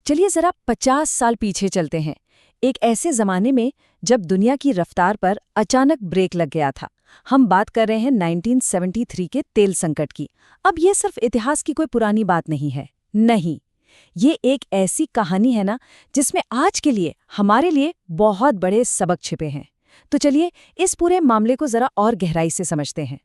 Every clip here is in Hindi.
चलिए जरा 50 साल पीछे चलते हैं। एक ऐसे जमाने में जब दुनिया की रफ्तार पर अचानक ब्रेक लग गया था। हम बात कर रहे हैं 1973 के तेल संकट की। अब ये सिर्फ इतिहास की कोई पुरानी बात नहीं है, नहीं, ये एक ऐसी कहानी है ना जिसमें आज के लिए हमारे लिए बहुत बड़े सबक छिपे हैं। तो चलिए इस पूरे मामले को जरा और गहराई से समझते हैं।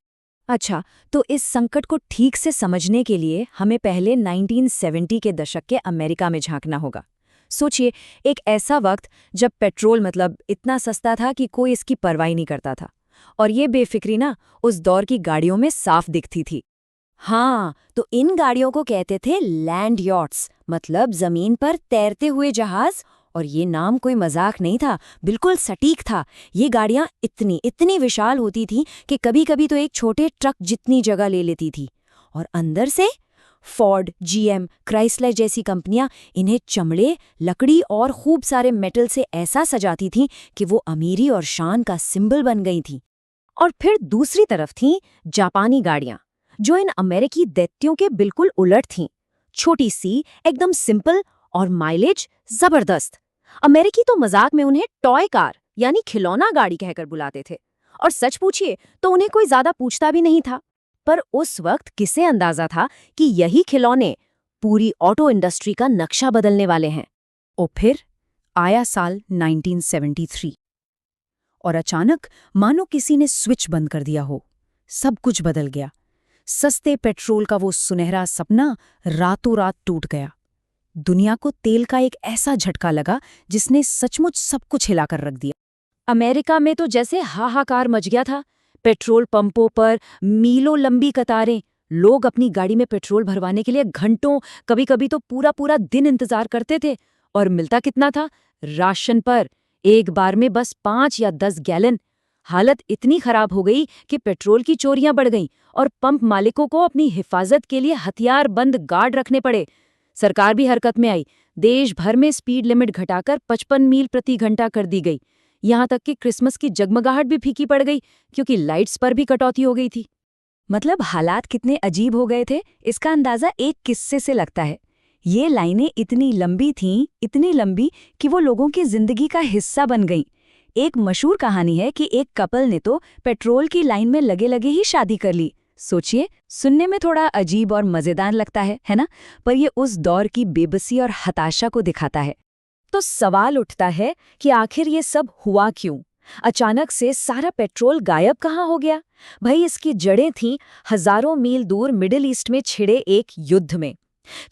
अच्छा, तो इस संकट को ठीक से समझने के लिए हमें पहले 1970 के दशक के अमेरिका में झांकना होगा। सोचिए, एक ऐसा वक्त जब पेट्रोल इतना सस्ता था कि कोई इसकी परवाह नहीं करता था, और ये बेफिक्री ना उस दौर की गाड़ियों में साफ दिखती थी। हाँ, तो इन गाड़ियों को कहते थे लैंड यॉट्स, मतलब जमीन पर तैरते हुए जहाज। और ये नाम कोई मजाक नहीं था, बिल्कुल सटीक था। ये गाड़ियां इतनी इतनी विशाल होती थीं कि कभी-कभी तो एक छोटे ट्रक जितनी जगह ले लेती थी। और अंदर से फोर्ड, जीएम, क्राइसलर जैसी कंपनियां इन्हें चमड़े, लकड़ी और खूब सारे मेटल से ऐसा सजाती थीं कि वो अमीरी और शान का सिंबल बन गई थीं। और फिर दूसरी तरफ थीं जापानी गाड़ियां, जो इन अमेरिकी दैत्यों के बिल्कुल उलट थीं। छोटी सी, एकदम सिंपल, और माइलेज जबरदस्त। अमेरिकी तो मजाक में उन्हें टॉय कार यानी खिलौना गाड़ी कहकर बुलाते थे। और सच पूछिए तो उन्हें कोई ज्यादा पूछता भी नहीं था। पर उस वक्त किसे अंदाजा था कि यही खिलौने पूरी ऑटो इंडस्ट्री का नक्शा बदलने वाले हैं। और फिर आया साल 1973, और अचानक मानो किसी ने स्विच बंद कर दिया हो। सब कुछ बदल गया। सस्ते पेट्रोल का वो सुनहरा सपना रातों रात टूट गया। दुनिया को तेल का एक ऐसा झटका लगा जिसने सचमुच सब कुछ हिलाकर रख दिया। अमेरिका में तो जैसे हाहाकार मच गया था। पेट्रोल पंपों पर मीलों लंबी कतारें, लोग अपनी गाड़ी में पेट्रोल भरवाने के लिए घंटों, कभी-कभी तो पूरा पूरा दिन इंतजार करते थे। और मिलता कितना था? राशन पर एक बार में बस 5 या 10 गैलन। हालत इतनी खराब हो गई कि पेट्रोल की चोरियां बढ़ गईं और पंप मालिकों को अपनी हिफाजत के लिए हथियारबंद गार्ड रखने पड़े। सरकार भी हरकत में आई। देश भर में स्पीड लिमिट घटाकर 55 मील प्रति घंटा कर दी गई। यहाँ तक कि क्रिसमस की जगमगाहट भी फीकी पड़ गई, क्योंकि लाइट्स पर भी कटौती हो गई थी। हालात कितने अजीब हो गए थे, इसका अंदाजा एक किस्से से लगता है। ये लाइनें इतनी लंबी थीं, इतनी लंबी कि वो लोगों की जिंदगी का हिस्सा बन गईं। एक मशहूर कहानी है कि एक कपल ने तो पेट्रोल की लाइन में लगे लगे ही शादी कर ली। सोचिए, सुनने में थोड़ा अजीब और मजेदार लगता है ना? पर ये उस दौर की बेबसी और हताशा को दिखाता है। तो सवाल उठता है कि आखिर ये सब हुआ क्यों? अचानक से सारा पेट्रोल गायब कहाँ हो गया? भाई, इसकी जड़ें थीं हजारों मील दूर मिडिल ईस्ट में छिड़े एक युद्ध में।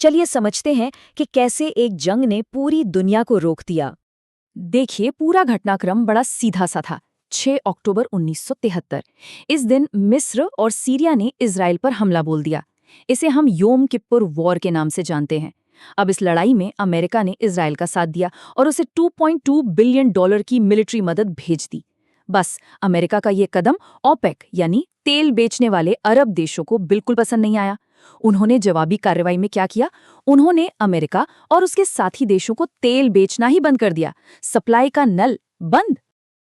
चलिए समझते हैं कि कैसे एक जंग ने पूरी दुनिया को रोक दिया। देखिए, पूरा घटनाक्रम बड़ा सीधा सा था। 6 अक्टूबर 1973। इस दिन मिस्र और सीरिया ने इजराइल पर हमला बोल दिया। इसे हम योम किप्पुर वॉर के नाम से जानते हैं। अब इस लड़ाई में अमेरिका ने इजराइल का साथ दिया और उसे $2.2 बिलियन की मिलिट्री मदद भेज दी। बस अमेरिका का ये कदम ओपेक यानी तेल बेचने वाले अरब देशों को बिल्कुल पसंद नहीं आया। उन्होंने जवाबी कार्रवाई में क्या किया? उन्होंने अमेरिका और उसके साथी देशों को तेल बेचना ही बंद कर दिया। सप्लाई का नल बंद।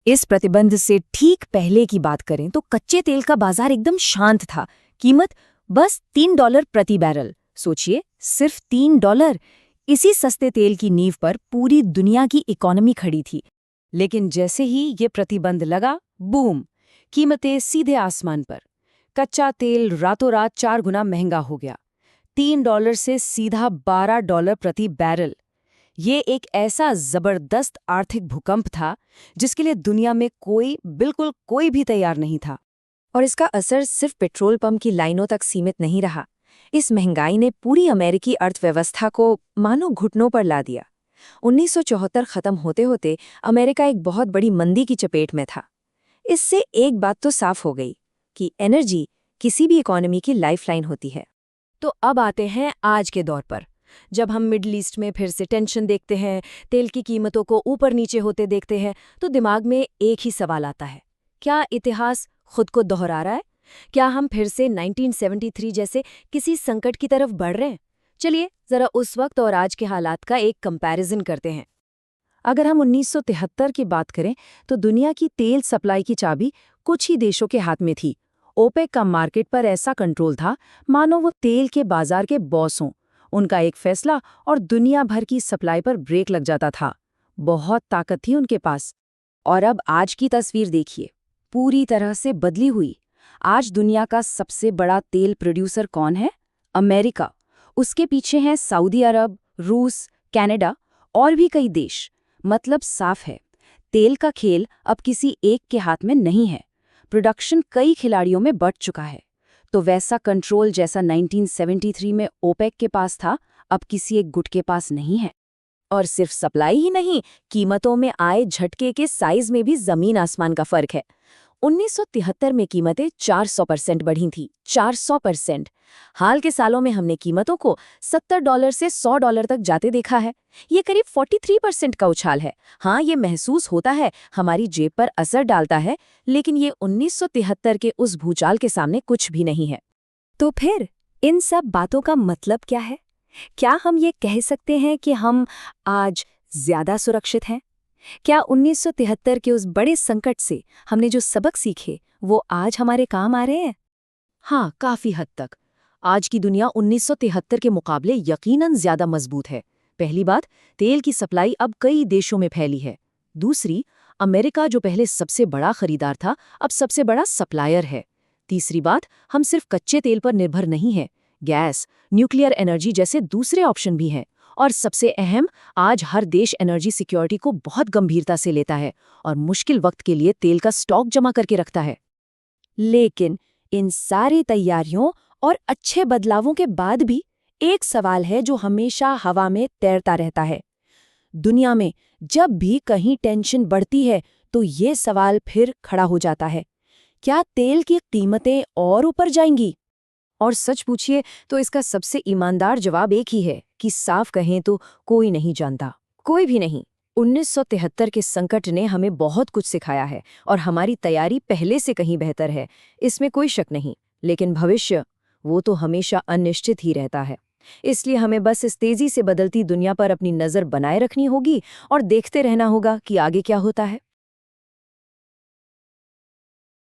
इस प्रतिबंध से ठीक पहले की बात करें तो कच्चे तेल का बाजार एकदम शांत था। कीमत बस $3 प्रति बैरल। सोचिए, सिर्फ $3। इसी सस्ते तेल की नींव पर पूरी दुनिया की इकोनॉमी खड़ी थी। लेकिन जैसे ही ये प्रतिबंध लगा, बूम, कीमतें सीधे आसमान पर। कच्चा तेल रातों रात 4 गुना महंगा हो गया। $3 से सीधा $12 प्रति बैरल। ये एक ऐसा जबरदस्त आर्थिक भूकंप था जिसके लिए दुनिया में बिल्कुल कोई भी तैयार नहीं था। और इसका असर सिर्फ पेट्रोल पंप की लाइनों तक सीमित नहीं रहा। इस महंगाई ने पूरी अमेरिकी अर्थव्यवस्था को मानो घुटनों पर ला दिया। 1974 खत्म होते होते अमेरिका एक बहुत बड़ी मंदी की चपेट में था। इससे एक बात तो साफ हो गई कि एनर्जी किसी भी इकोनॉमी की लाइफलाइन होती है। तो अब आते हैं आज के दौर पर। जब हम मिडिल ईस्ट में फिर से टेंशन देखते हैं, तेल की कीमतों को ऊपर नीचे होते देखते हैं, तो दिमाग में एक ही सवाल आता है, क्या इतिहास खुद को दोहरा रहा है? क्या हम फिर से 1973 जैसे किसी संकट की तरफ बढ़ रहे हैं? चलिए जरा उस वक्त और आज के हालात का एक कंपैरिजन करते हैं। अगर हम 1973 की बात करें तो दुनिया की तेल सप्लाई की चाबी कुछ ही देशों के हाथ में थी। ओपेक का मार्केट पर ऐसा कंट्रोल था मानो वो तेल के बाजार के बॉस हों। उनका एक फैसला और दुनिया भर की सप्लाई पर ब्रेक लग जाता था। बहुत ताकत थी उनके पास। और अब आज की तस्वीर देखिए, पूरी तरह से बदली हुई। आज दुनिया का सबसे बड़ा तेल प्रोड्यूसर कौन है? अमेरिका। उसके पीछे हैं सऊदी अरब, रूस, कनाडा और भी कई देश। मतलब साफ है, तेल का खेल अब किसी एक के हाथ में नहीं है। प्रोडक्शन कई खिलाड़ियों में बंट चुका है। तो वैसा कंट्रोल जैसा 1973 में ओपेक के पास था, अब किसी एक गुट के पास नहीं है। और सिर्फ सप्लाई ही नहीं, कीमतों में आए झटके के साइज में भी जमीन आसमान का फर्क है। 1973 में कीमतें 400% बढ़ी थी, 400%। हाल के सालों में हमने कीमतों को $70 से $100 तक जाते देखा है। ये करीब 43% का उछाल है। हाँ, ये महसूस होता है, हमारी जेब पर असर डालता है, लेकिन ये 1973 के उस भूचाल के सामने कुछ भी नहीं है। तो फिर इन सब बातों का मतलब क्या है? क्या हम ये कह सकते हैं कि हम आज ज्यादा सुरक्षित हैं? क्या 1973 के उस बड़े संकट से हमने जो सबक सीखे वो आज हमारे काम आ रहे हैं? हाँ, काफी हद तक। आज की दुनिया 1973 के मुकाबले यकीनन ज्यादा मजबूत है। पहली बात, तेल की सप्लाई अब कई देशों में फैली है। दूसरी, अमेरिका जो पहले सबसे बड़ा खरीदार था, अब सबसे बड़ा सप्लायर है। तीसरी बात, हम सिर्फ कच्चे तेल पर निर्भर नहीं हैं। गैस, न्यूक्लियर एनर्जी जैसे दूसरे ऑप्शन भी हैं। और सबसे अहम, आज हर देश एनर्जी सिक्योरिटी को बहुत गंभीरता से लेता है और मुश्किल वक्त के लिए तेल का स्टॉक जमा करके रखता है। लेकिन इन सारी तैयारियों और अच्छे बदलावों के बाद भी एक सवाल है जो हमेशा हवा में तैरता रहता है। दुनिया में जब भी कहीं टेंशन बढ़ती है तो ये सवाल फिर खड़ा हो जाता है, क्या तेल की कीमतें और ऊपर जाएंगी? और सच पूछिए तो इसका सबसे ईमानदार जवाब एक ही है कि साफ कहें तो कोई नहीं जानता, कोई भी नहीं। 1973 के संकट ने हमें बहुत कुछ सिखाया है और हमारी तैयारी पहले से कहीं बेहतर है, इसमें कोई शक नहीं। लेकिन भविष्य, वो तो हमेशा अनिश्चित ही रहता है। इसलिए हमें बस इस तेजी से बदलती दुनिया पर अपनी नज़र बनाए रखनी होगी और देखते रहना होगा कि आगे क्या होता है।